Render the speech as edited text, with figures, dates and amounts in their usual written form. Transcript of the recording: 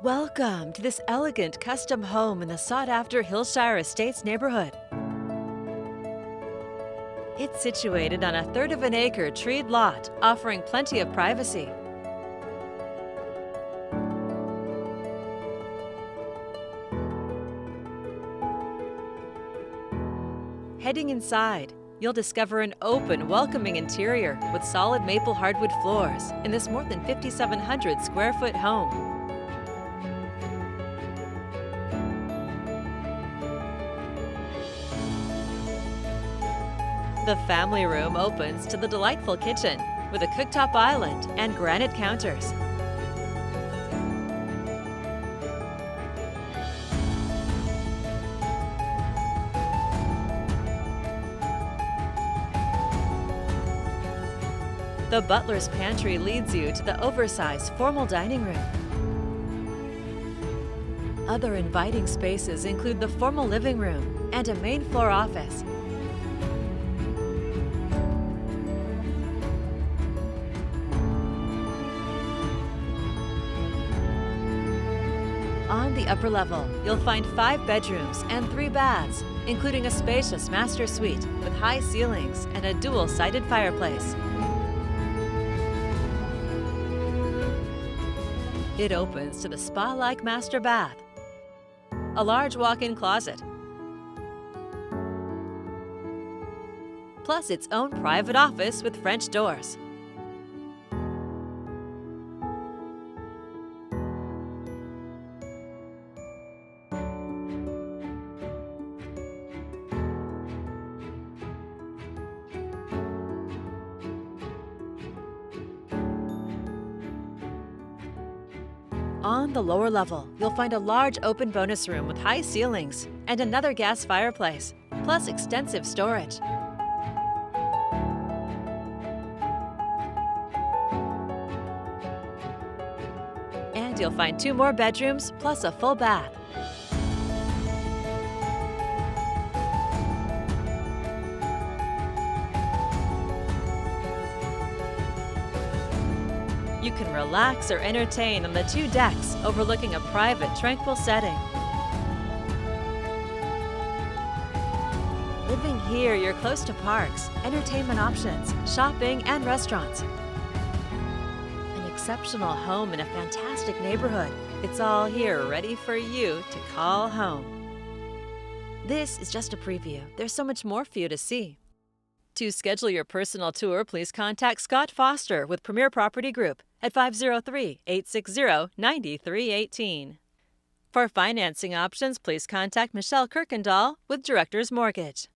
Welcome to this elegant custom home in the sought-after Hillshire Estates neighborhood. It's situated on a third of an acre treed lot, offering plenty of privacy. Heading inside, you'll discover an open, welcoming interior with solid maple hardwood floors in this more than 5,700 square foot home. The family room opens to the delightful kitchen with a cooktop island and granite counters. The butler's pantry leads you to the oversized formal dining room. Other inviting spaces include the formal living room and a main floor office. On the upper level, you'll find 5 bedrooms and 3 baths, including a spacious master suite with high ceilings and a dual-sided fireplace. It opens to the spa-like master bath, a large walk-in closet, plus its own private office with French doors. On the lower level, you'll find a large open bonus room with high ceilings and another gas fireplace, plus extensive storage. And you'll find 2 more bedrooms plus a full bath. You can relax or entertain on the 2 decks overlooking a private, tranquil setting. Living here, you're close to parks, entertainment options, shopping, and restaurants. An exceptional home in a fantastic neighborhood. It's all here ready for you to call home. This is just a preview. There's so much more for you to see. To schedule your personal tour, please contact Scott Foster with Premier Property Group at 503-860-9318. For financing options, please contact Michelle Kirkendall with Directors Mortgage.